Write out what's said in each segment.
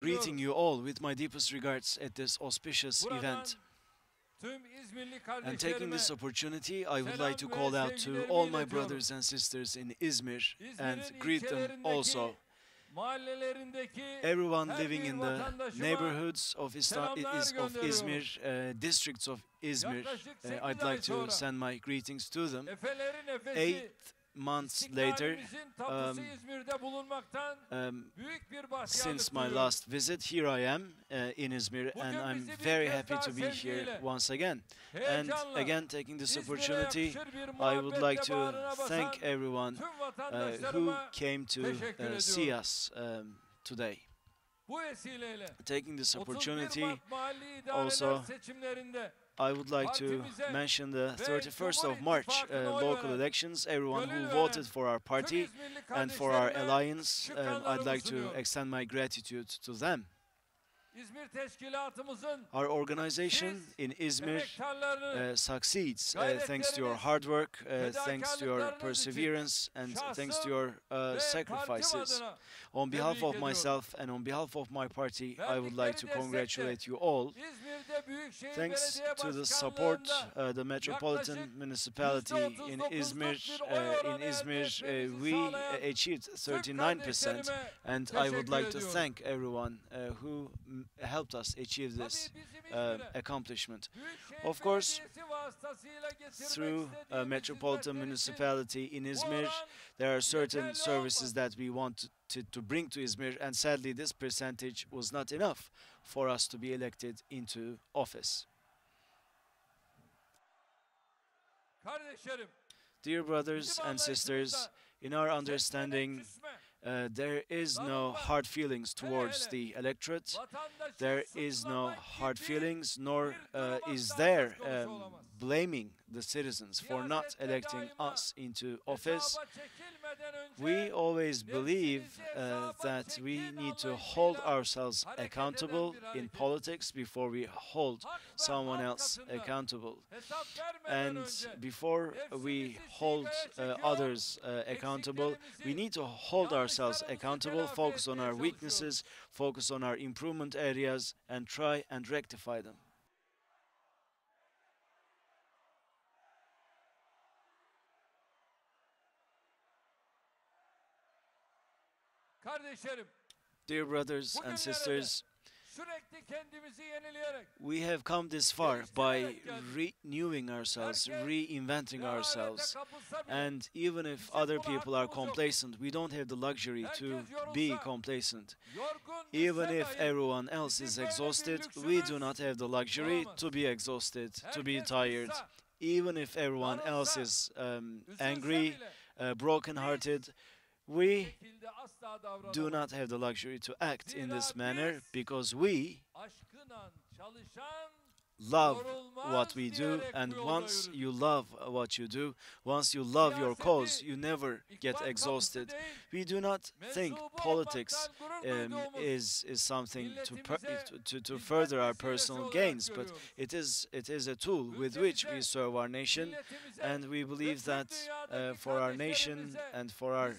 Greeting you all with my deepest regards at this auspicious event. And taking this opportunity, I would like to call out to all my brothers and sisters in Izmir and greet them also. Everyone living in the neighborhoods of Izmir, districts of Izmir, I'd like to send my greetings to them. 8 months later, since my last visit, here I am in Izmir, and I'm very happy to be here once again. And again, taking this opportunity, I would like to thank everyone who came to see us today. Taking this opportunity, also I would like to mention the 31st of March local elections. Everyone who voted for our party and for our alliance, I'd like to extend my gratitude to them. Our organization in Izmir succeeds thanks to your hard work, thanks to your perseverance, and thanks to your sacrifices. On behalf of myself and on behalf of my party, I would like to congratulate you all. Thanks to the support, the metropolitan municipality in Izmir, we achieved 39%, and I would like to thank everyone who helped us achieve this accomplishment. Of course, through a metropolitan municipality in Izmir, there are certain services that we want to bring to Izmir, and sadly this percentage was not enough for us to be elected into office. Dear brothers and sisters, in our understanding, there is no hard feelings towards the electorate. There is no hard feelings, nor is there blaming the citizens for not electing us into office. We always believe that we need to hold ourselves accountable in politics before we hold someone else accountable. And before we hold others accountable, we need to hold ourselves accountable, focus on our weaknesses, focus on our improvement areas, and try and rectify them. Dear brothers and sisters, we have come this far by renewing ourselves, reinventing ourselves. And even if other people are complacent, we don't have the luxury to be complacent. Even if everyone else is exhausted, we do not have the luxury to be exhausted, to be tired. Even if everyone else is angry, broken-hearted, we do not have the luxury to act in this manner because we love what we do, and once you love what you do, once you love your cause, you never get exhausted. We do not think politics is something to further our personal gains, but it is a tool with which we serve our nation, and we believe that for our nation and for our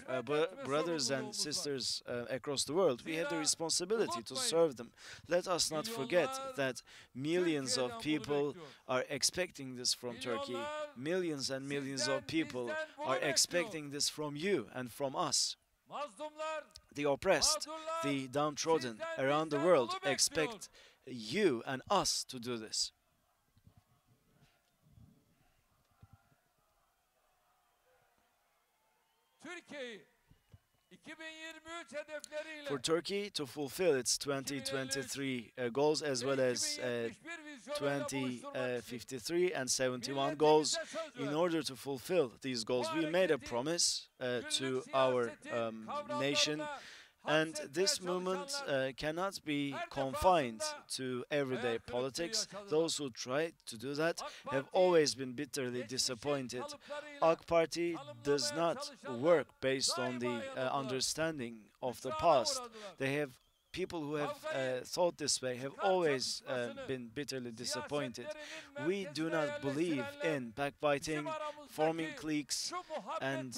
brothers and sisters across the world, we have the responsibility to serve them. Let us not forget that millions of people are expecting this from Turkey. Millions and millions of people are expecting this from you and from us. The oppressed, the downtrodden around the world expect you and us to do this. For Turkey to fulfill its 2023 goals as well as 2053 and 71 goals, in order to fulfill these goals, we made a promise to our nation. And this movement cannot be confined to everyday politics. Those who try to do that have always been bitterly disappointed. AK Party does not work based on the understanding of the past. They have people who have thought this way have always been bitterly disappointed. We do not believe in backbiting, forming cliques, and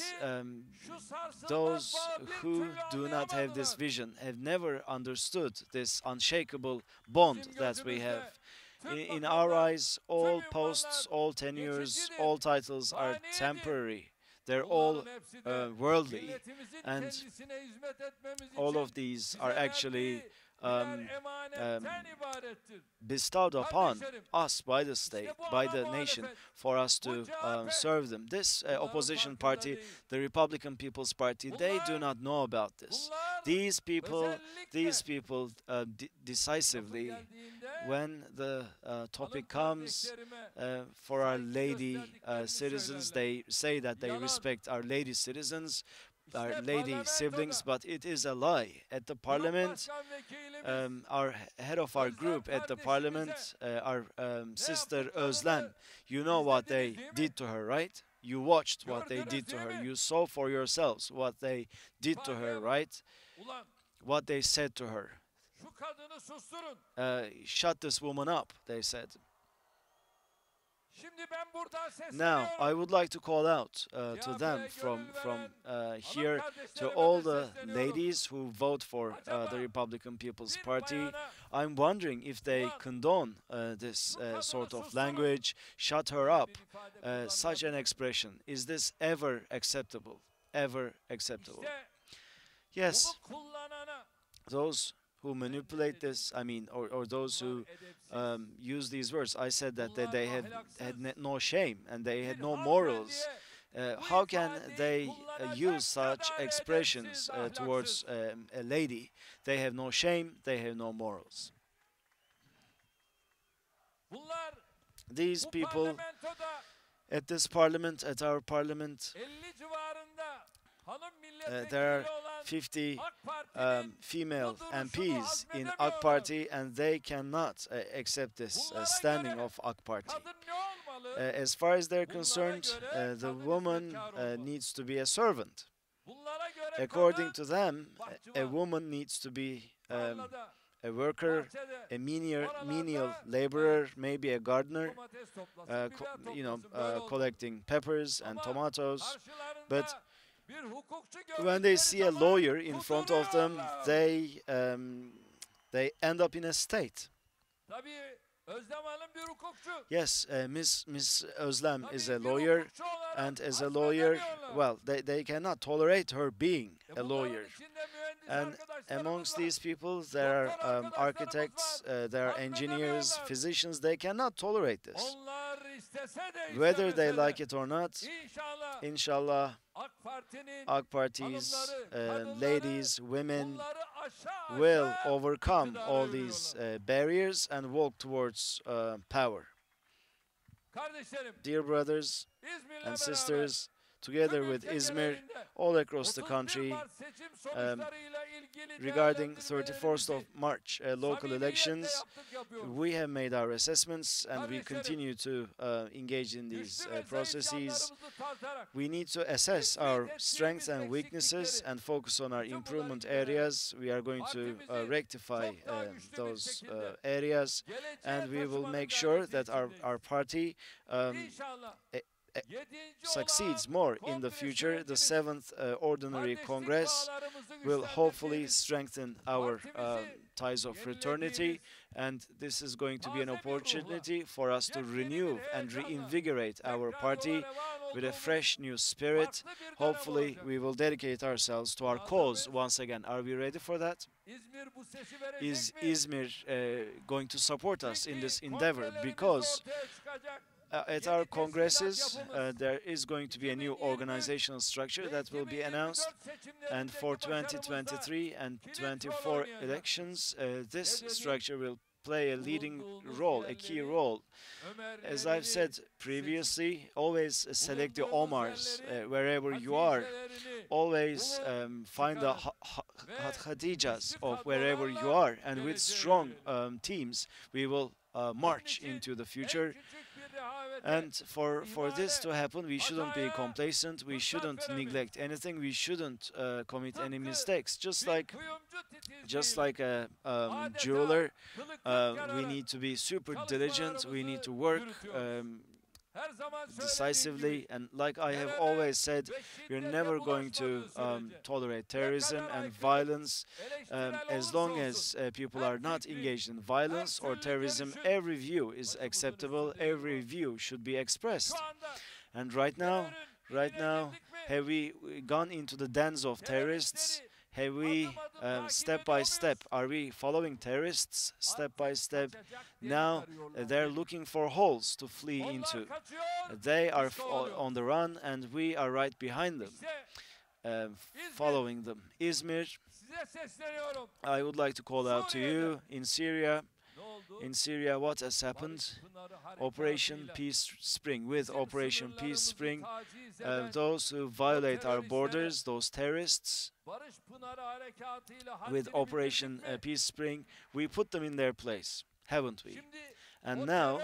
those who do not have this vision have never understood this unshakable bond that we have. In our eyes, all posts, all tenures, all titles are temporary. They're all worldly, and all of these are actually bestowed upon us by the state, by the nation, for us to serve them. This opposition party, the Republican People's Party, they do not know about this. These people decisively, when the topic comes for our lady citizens, they say that they respect our lady citizens, our lady siblings, but it is a lie. At the parliament, our head of our group at the parliament, our sister Özlem, you know what they did to her, right? You watched what they did to her. You saw for yourselves what they did to her, right? What they said to her. Shut this woman up, they said. Now, I would like to call out to them from here, to all the ladies who vote for the Republican People's Party. I'm wondering if they condone this sort of language, shut her up, such an expression. Is this ever acceptable? Ever acceptable? Yes, those who manipulate this, I mean, or those who use these words, I said that they had no shame and they had no morals. How can they use such expressions towards a lady? They have no shame, they have no morals. These people at this parliament, at our parliament, there are 50 female MPs in AK Party, and they cannot accept this standing of AK Party. As far as they're concerned, the woman needs to be a servant. According to them, a woman needs to be a worker, a menial laborer, maybe a gardener, collecting peppers and tomatoes. But when they see a lawyer in front of them, they end up in a state. Yes, Miss Özlem is a lawyer, and as a lawyer, well, they cannot tolerate her being a lawyer. And amongst these people, there are architects, there are engineers, physicians. They cannot tolerate this. Whether they like it or not, inshallah, AK Party's ladies, women will overcome all these barriers and walk towards power. Dear brothers and sisters, together with Izmir, all across the country, regarding 31st of March local elections, we have made our assessments and we continue to engage in these processes. We need to assess our strengths and weaknesses and focus on our improvement areas. We are going to rectify those areas, and we will make sure that our party succeeds more in the future. The 7th Ordinary Congress will hopefully strengthen our ties of fraternity, and this is going to be an opportunity for us to renew and reinvigorate our party with a fresh new spirit. Hopefully we will dedicate ourselves to our cause once again. Are we ready for that? Is Izmir going to support us in this endeavor? Because at our congresses, there is going to be a new organizational structure that will be announced, and for 2023 and 24 elections, this structure will play a leading role, a key role. As I've said previously, always select the Omars wherever you are. Always find the Khadijas of wherever you are, and with strong teams, we will march into the future. And for this to happen, we shouldn't be complacent. We shouldn't neglect anything. We shouldn't commit any mistakes. Just like a jeweler, we need to be super diligent. We need to work decisively, and like I have always said, we're never going to tolerate terrorism and violence. As long as people are not engaged in violence or terrorism, every view is acceptable, every view should be expressed. And right now, have we gone into the dens of terrorists? Have we, step by step, are we following terrorists step by step? Now they're looking for holes to flee into. They are on the run, and we are right behind them, following them. Izmir, I would like to call out to you, in Syria, what has happened? Operation Peace Spring. With Operation Peace Spring, those who violate our borders, those terrorists, with Operation Peace Spring, we put them in their place, haven't we? And now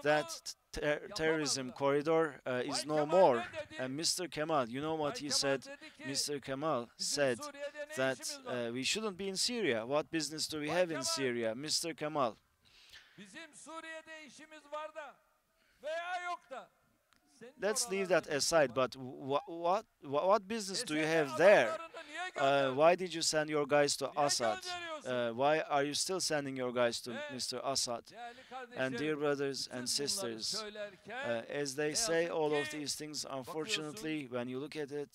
that terrorism corridor is no more. And Mr. Kemal, you know what he said? Mr. Kemal said that we shouldn't be in Syria. What business do we have in Syria? Mr. Kemal, let's leave that aside, but what business do you have there? Why did you send your guys to Assad? Why are you still sending your guys to Mr. Assad? And dear brothers and sisters, as they say all of these things, unfortunately, when you look at it,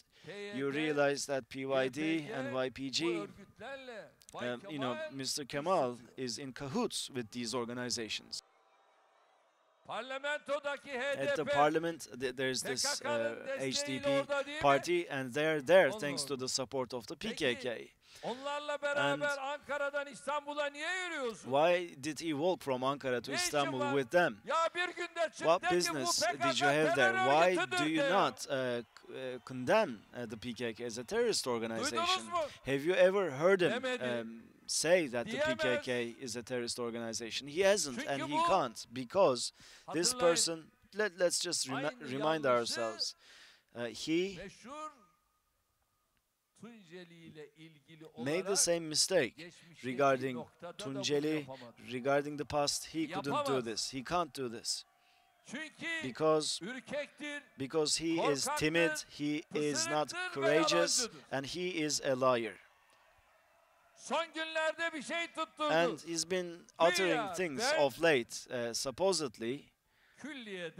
you realize that PYD and YPG, Mr. Kemal is in cahoots with these organizations. At the parliament, there's this HDP party, and they're there thanks to the support of the PKK. And why did he walk from Ankara to Istanbul with them? What business did you have there? Why do you not condemn the PKK as a terrorist organization? Have you ever heard him say that the PKK is a terrorist organization? He hasn't, and he can't, because this person, let's just remind ourselves, he made the same mistake regarding Tunceli, regarding the past. He couldn't do this, he can't do this. Because he is timid, he is not courageous, and he is a liar. And he's been uttering things of late. Supposedly,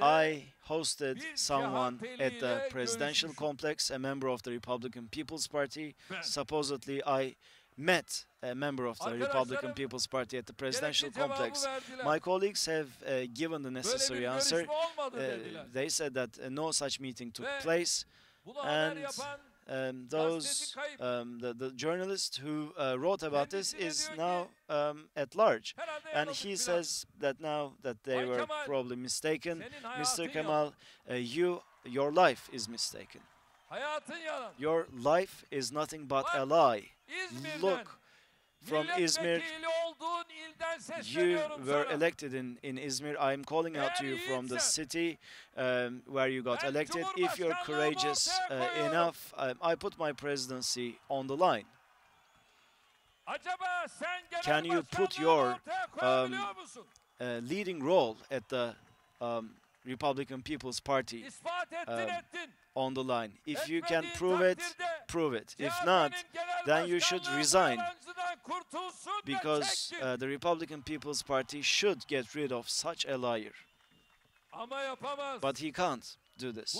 I hosted someone at the presidential complex, a member of the Republican People's Party. Supposedly, I met a member of the Republican People's Party at the presidential complex. My colleagues have given the necessary answer. They said that no such meeting took place, and the journalist who wrote about this is now at large, and he says that now that they were probably mistaken. Mr. Kemal, your life is mistaken. Your life is nothing but a lie. Look, from Izmir, you were elected in Izmir. I am calling out to you from the city where you got elected. If you're courageous enough, I put my presidency on the line. Can you put your leading role at the Republican People's Party on the line? If you can prove it, prove it. If not, then you should resign, because the Republican People's Party should get rid of such a liar. But he can't do this,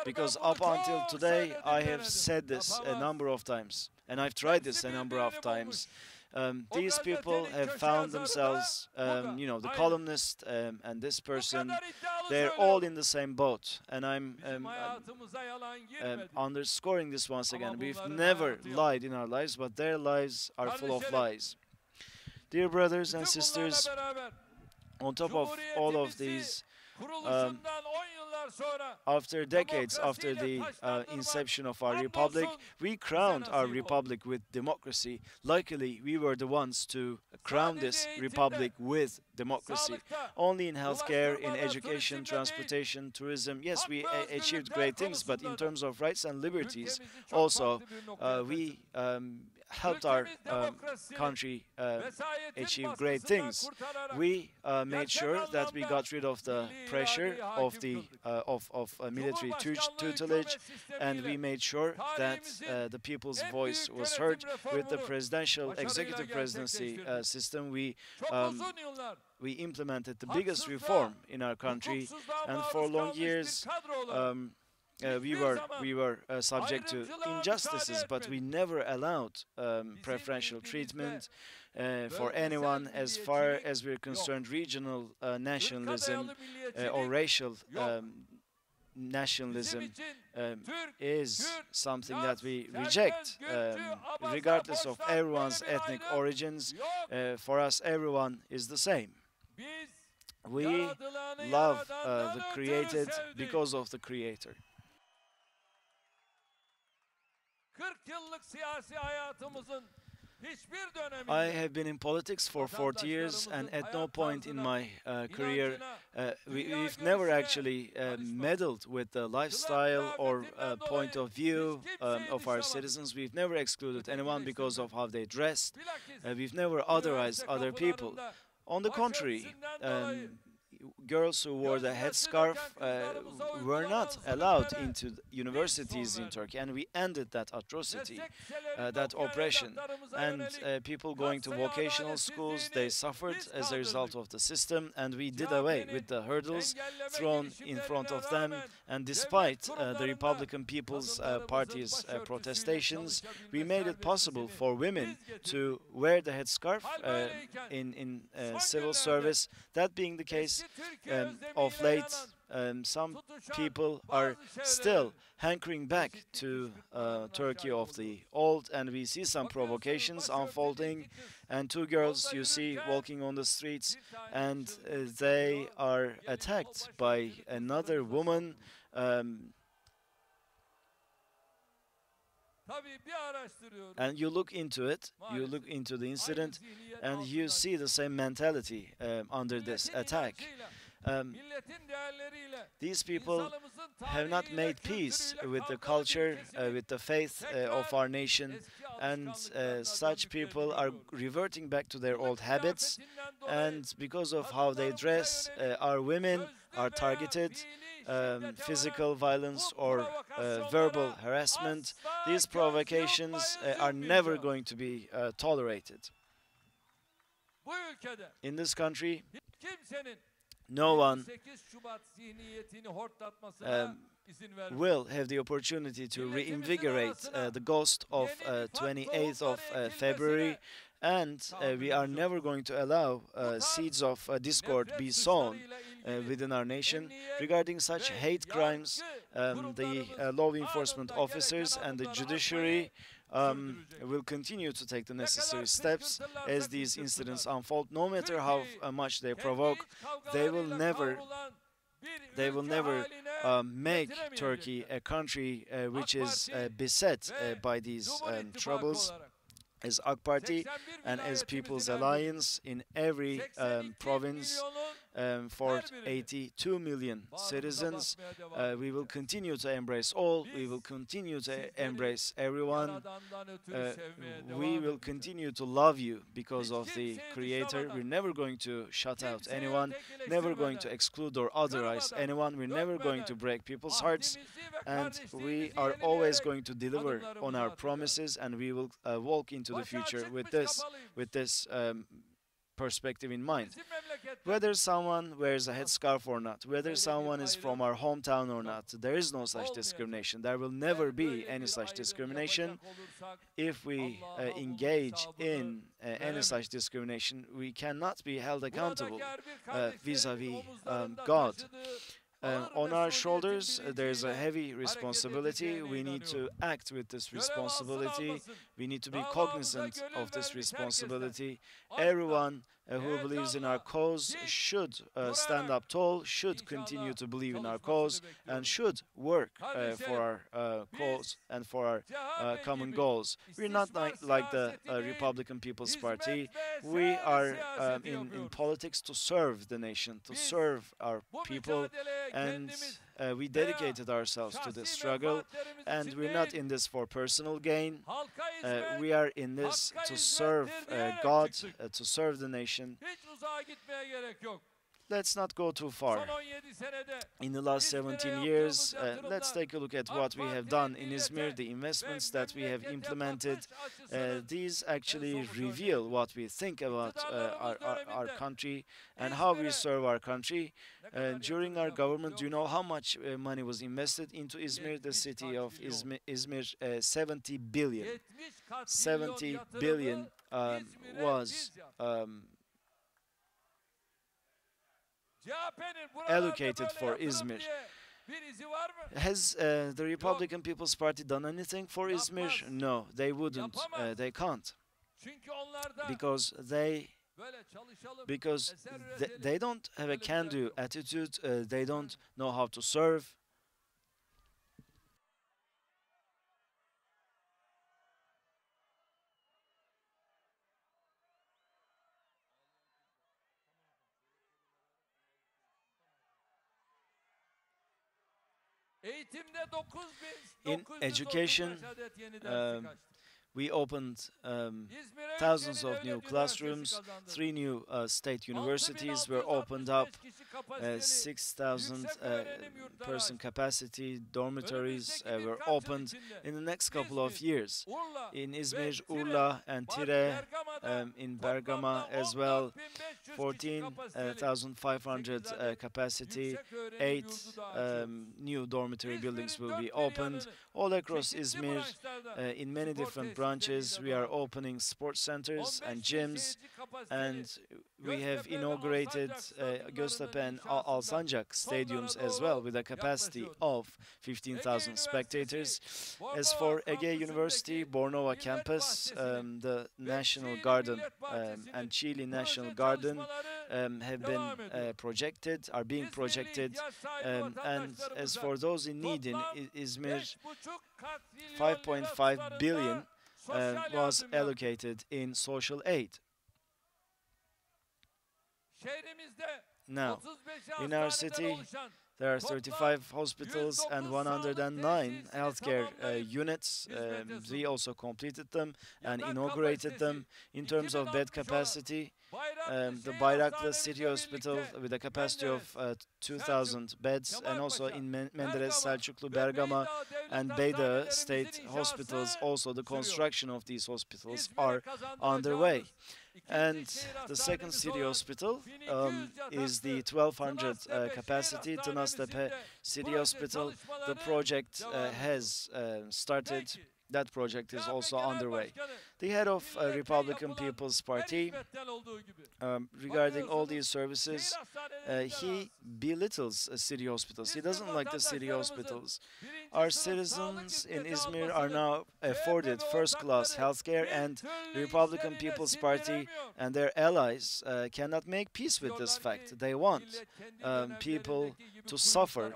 because up until today I have said this a number of times, and I've tried this a number of times. These people have found themselves, the columnist and this person, they're all in the same boat. And I'm underscoring this once again. We've never lied in our lives, but their lives are full of lies. Dear brothers and sisters, on top of all of these, After decades after the inception of our republic, we crowned our republic with democracy. Luckily, we were the ones to crown this republic with democracy. Only in healthcare, in education, transportation, tourism, yes, we achieved great things, but in terms of rights and liberties, also we helped our country achieve great things. We made sure that we got rid of the pressure of the military tutelage, and we made sure that the people's voice was heard. With the presidential executive presidency system, we implemented the biggest reform in our country, and for long years we were subject to injustices, but we never allowed preferential treatment for anyone. As far as we're concerned, regional nationalism or racial nationalism is something that we reject, regardless of everyone's ethnic origins. For us, everyone is the same. We love the created because of the Creator. I have been in politics for 40 years, and at no point in my career we've never actually meddled with the lifestyle or point of view of our citizens. We've never excluded anyone because of how they dressed. We've never otherized other people. On the contrary, girls who wore the headscarf were not allowed into universities in Turkey, and we ended that atrocity, that oppression. And people going to vocational schools, they suffered as a result of the system, and we did away with the hurdles thrown in front of them. And despite the Republican People's Party's protestations, we made it possible for women to wear the headscarf in civil service. That being the case, of late, some people are still hankering back to Turkey of the old, and we see some provocations unfolding. And two girls you see walking on the streets, and they are attacked by another woman. And you look into it, you look into the incident, and you see the same mentality under this attack. These people have not made peace with the culture, with the faith of our nation, and such people are reverting back to their old habits. And because of how they dress, our women are targeted. Physical violence or verbal harassment. These provocations are never going to be tolerated. In this country, no one will have the opportunity to reinvigorate the ghost of 28th of February, and we are never going to allow seeds of discord be sown within our nation. Regarding such hate crimes, the law enforcement officers and the judiciary will continue to take the necessary steps as these incidents unfold. No matter how much they provoke, they will never make Turkey a country which is beset by these troubles. As AK Party and as People's Alliance in every province for 82 million citizens, we will continue to embrace all. We will continue to embrace everyone. We will continue to love you because of the Creator. We're never going to shut out anyone, never going to exclude or otherize anyone. We're never going to break people's hearts, and we are always going to deliver on our promises, and we will walk into the future with this perspective in mind. Whether someone wears a headscarf or not, whether someone is from our hometown or not, there is no such discrimination. There will never be any such discrimination. If we engage in any such discrimination, we cannot be held accountable vis-a-vis God. On our shoulders, there's a heavy responsibility. We need to act with this responsibility. We need to be cognizant of this responsibility. Everyone who believes in our cause should stand up tall, should continue to believe in our cause, and should work for our cause and for our common goals. We're not like the Republican People's Party. We are in politics to serve the nation, to serve our people, and we dedicated ourselves to this struggle, and we're not in this for personal gain. We are in this to serve God, to serve the nation. Let's not go too far. In the last 17 years, let's take a look at what we have done in Izmir, the investments that we have implemented. These actually reveal what we think about our country and how we serve our country. During our government, do you know how much money was invested into Izmir, the city of Izmir? 70 billion. 70 billion was allocated for Izmir. Has the Republican People's Party done anything for Izmir? No, they wouldn't. They can't. Because they don't have a can-do attitude. They don't know how to serve. In education, we opened thousands of new classrooms. 3 new state universities were opened up. 6,000 person capacity dormitories were opened in the next couple of years. In Izmir, Urla, and Tire, in Bergama as well. 14,500 capacity. 8 new dormitory buildings will be opened all across Izmir. In many different branches, we are opening sports centers and gyms, and we have inaugurated Göztepe and Alsancak stadiums as well, with a capacity of 15,000 spectators. As for Ege University, Bornova campus, the National Garden and Chile National Garden have been are being projected, and as for those in need in Izmir, 5.5 billion was allocated in social aid. Now, in our city, there are 35 hospitals and 109 healthcare units. We also completed them and inaugurated them. In terms of bed capacity, the Bayraklı City Hospital with a capacity of 2,000 beds, and also in Menderes, Selçuklu, Bergama, and Beydağ state hospitals, also the construction of these hospitals are underway. And the second city hospital is the 1,200 capacity Tınaztepe City Hospital. The project has started. That project is also underway. The head of Republican People's Party, regarding all these services, he belittles city hospitals. He doesn't like the city hospitals. Our citizens in Izmir are now afforded first-class healthcare, and the Republican People's Party and their allies cannot make peace with this fact. They want people to suffer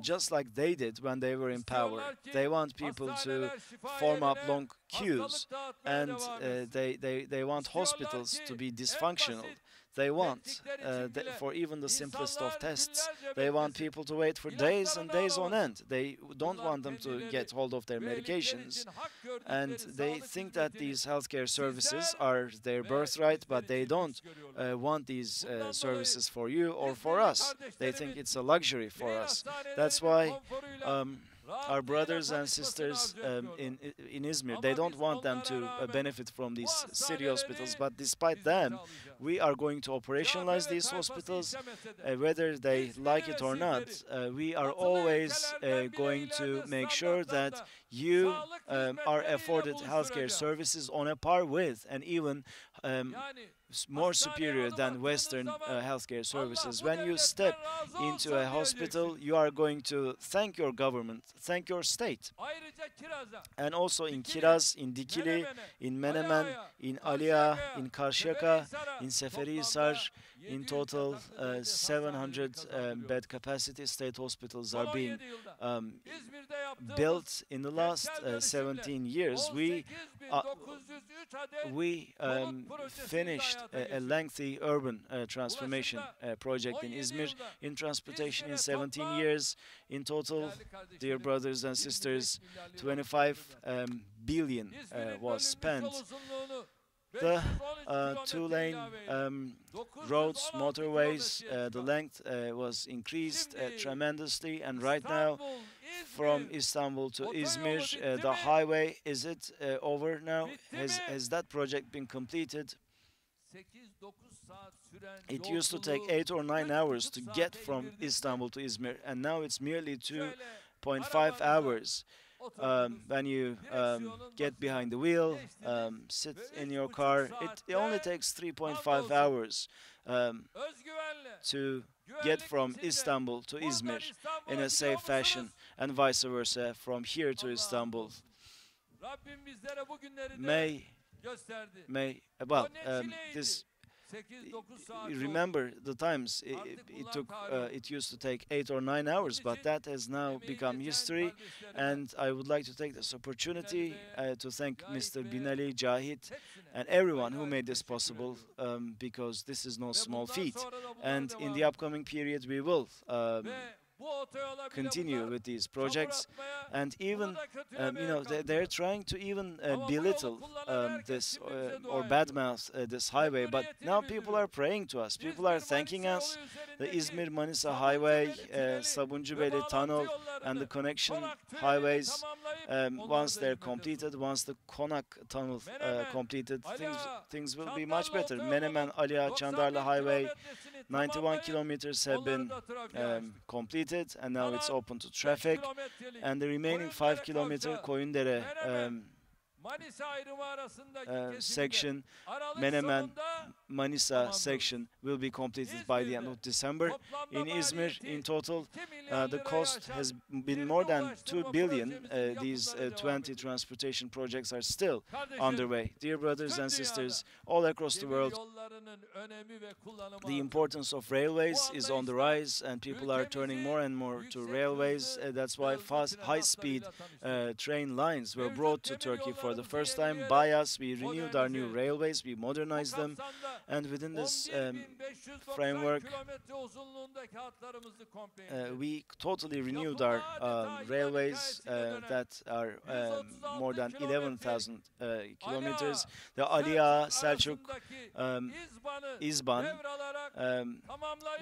just like they did when they were in power. They want people to form up long queues, and they want hospitals to be dysfunctional. They want, for even the simplest of tests, they want people to wait for days and days on end. They don't want them to get hold of their medications. And they think that these healthcare services are their birthright, but they don't want these services for you or for us. They think it's a luxury for us. That's why our brothers and sisters in Izmir, they don't want them to benefit from these city hospitals, but despite them, we are going to operationalize these hospitals, whether they like it or not. We are always going to make sure that you are afforded healthcare services on a par with, and even more superior than Western healthcare services. When you step into a hospital, you are going to thank your government, thank your state. And also in Kiraz, in Dikili, in Menemen, in Aliya, in Karşıyaka, in Seferihisar, in total 700 bed capacity state hospitals are being built in the last 17 years. We finished a lengthy urban transformation project in Izmir in transportation in 17 years. In total, dear brothers and sisters, 25 billion was spent. The two-lane roads, motorways, the length was increased tremendously, and right now from Istanbul to Izmir, the highway, is it over now? Has that project been completed? It used to take 8 or 9 hours to get from Istanbul to Izmir, and now it's merely 2.5 hours. When you get behind the wheel, sit in your car, it only takes 3.5 hours to get from Istanbul to Izmir in a safe fashion, and vice versa from here to Istanbul. Remember the times it used to take 8 or 9 hours, but that has now become history. And I would like to take this opportunity to thank Mr. Binali, Cahit, and everyone who made this possible, because this is no small feat. And in the upcoming period, we will continue with these projects, and even they're trying to even belittle this or badmouth this highway, but now people are praying to us, people are thanking us. The Izmir-Manisa highway, Sabuncubeli tunnel, and the connection highways, once they're completed, once the Konak tunnel completed, things will be much better. Menemen-Aliya Çandarlı highway, 91 kilometers have been completed, and now it's open to traffic, and the remaining 5 kilometer Koyundere section, Menemen-Manisa section, will be completed by the end of December. In Izmir, in total, the cost has been more than 2 billion. These 20 transportation projects are still underway. Dear brothers and sisters, all across the world, the importance of railways is on the rise, and people are turning more and more to railways. That's why high-speed train lines were brought to Turkey for the first time by us. We renewed our new railways, we modernized them, and within this framework, we totally renewed our railways that are more than 11,000 kilometers. The Aliya, Selçuk, İzban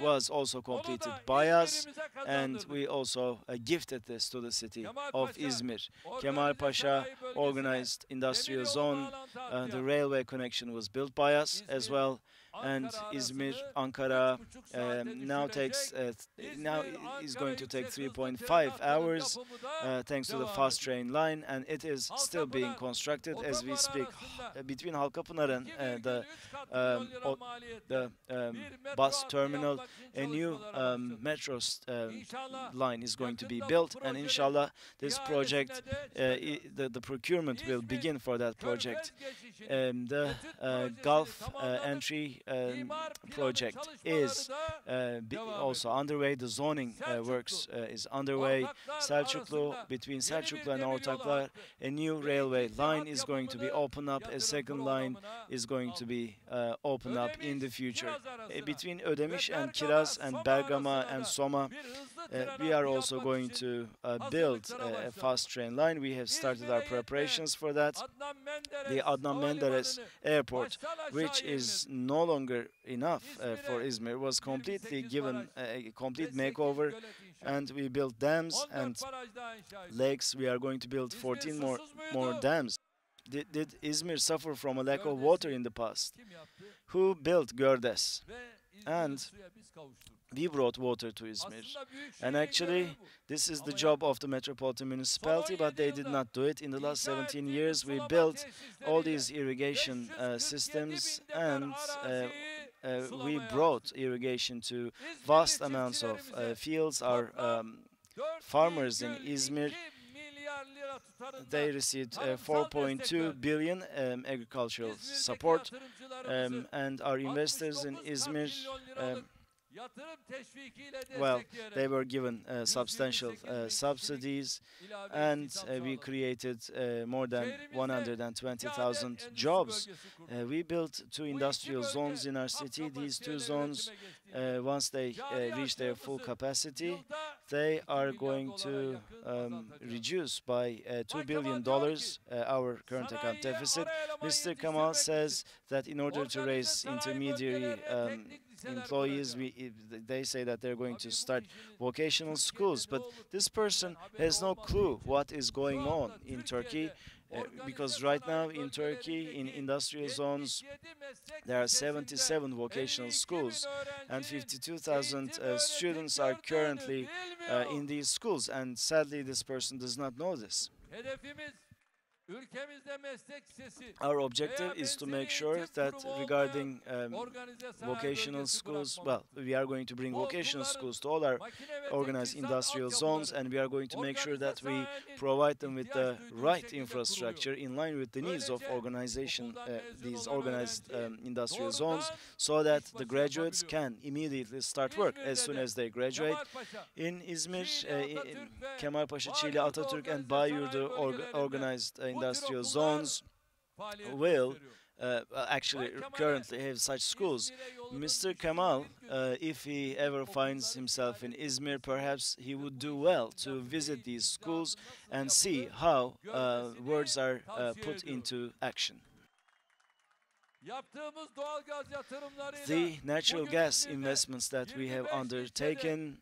was also completed by us, and we also gifted this to the city of Izmir. Kemal Pasha organized industrial zone. The railway connection was built by us as well, and Izmir, Ankara now is going to take 3.5 hours thanks to the fast train line, and it is still being constructed as we speak. Between Halkapınar and the bus terminal, a new metro line is going to be built, and inshallah this project, the procurement will begin for that project. The Gulf entry project is also underway. The zoning works is underway. Between Selçuklu and Ortaklar, a new railway line is going to be opened up. A second line is going to be opened up in the future. Between Ödemiş and Kiraz and Bergama and Soma, we are also going to build a fast train line. We have started our preparations for that. The Adnan Menderes Airport, which is no longer enough for Izmir, was completely given a complete makeover, and we built dams and lakes. We are going to build 14 more dams. Did Izmir suffer from a lack of water in the past? Who built Gördes? And we brought water to Izmir. And actually, this is the job of the metropolitan municipality, but they did not do it. In the last 17 years, we built all these irrigation systems, and we brought irrigation to vast amounts of fields. Our farmers in Izmir, they received 4.2 billion agricultural support, and our investors in Izmir, well, they were given substantial subsidies, and we created more than 120,000 jobs. We built 2 industrial zones in our city. These 2 zones, once they reach their full capacity, they are going to reduce by $2 billion our current account deficit. Mr. Kemal says that in order to raise intermediary employees, they say that they're going to start vocational schools, but this person has no clue what is going on in Turkey, because right now in Turkey, in industrial zones, there are 77 vocational schools, and 52,000 students are currently in these schools, and sadly this person does not know this. Our objective is to make sure that regarding vocational schools, well, we are going to bring vocational schools to all our organized industrial zones, and we are going to make sure that we provide them with the right infrastructure in line with the needs of organization, these organized industrial zones, so that the graduates can immediately start work as soon as they graduate. In Izmir, Kemalpaşa, Çiğli, Atatürk, and Bayurdu organized industrial zones will actually currently have such schools. Mr. Kemal, if he ever finds himself in Izmir, perhaps he would do well to visit these schools and see how words are put into action. The natural gas investments that we have undertaken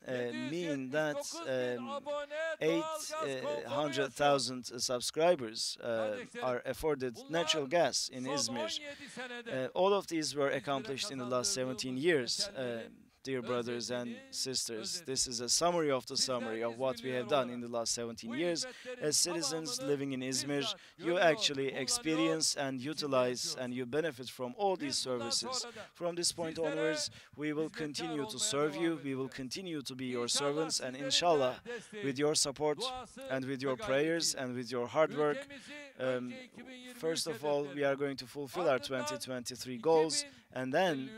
mean that 800,000 subscribers are afforded natural gas in Izmir. All of these were accomplished in the last 17 years. Dear brothers and sisters, this is a summary of the summary of what we have done in the last 17 years. As citizens living in Izmir, you actually experience and utilize and you benefit from all these services. From this point onwards, we will continue to serve you, we will continue to be your servants, and inshallah, with your support and with your prayers and with your hard work, first of all, we are going to fulfill our 2023 goals, and then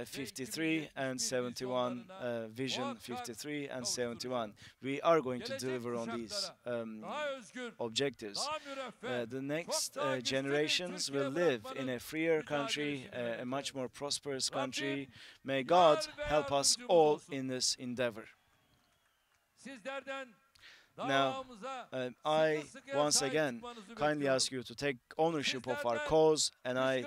53 and 71, Vision 53 and 71. We are going to deliver on these objectives. The next generations will live in a freer country, a much more prosperous country. May God help us all in this endeavor. Now, I once again kindly ask you to take ownership of our cause, and I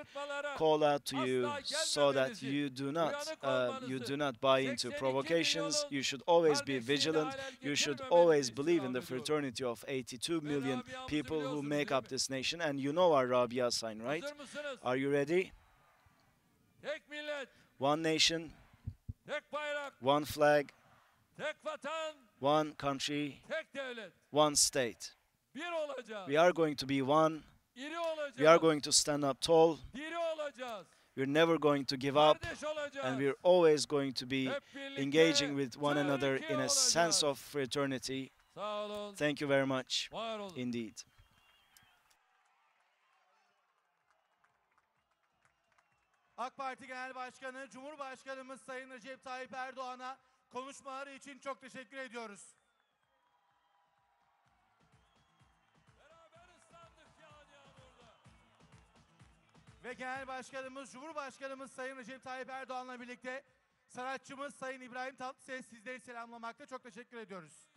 call out to you so that you do not buy into provocations. You should always be vigilant. You should always believe in the fraternity of 82 million people who make up this nation. And you know our Rabia sign, right? Are you ready? One nation, one flag, one country, one state. We are going to be one. We are going to stand up tall. We're never going to give up. And we're always going to be engaging with one another in a sense of fraternity. Thank you very much indeed. AK Parti Genel Başkanı, Cumhurbaşkanımız Sayın Recep Tayyip Erdoğan'a konuşmaları için çok teşekkür ediyoruz. Ve Genel Başkanımız, Cumhurbaşkanımız Sayın Recep Tayyip Erdoğan'la birlikte sanatçımız Sayın İbrahim Tatlıses sizleri selamlamakta. Çok teşekkür ediyoruz.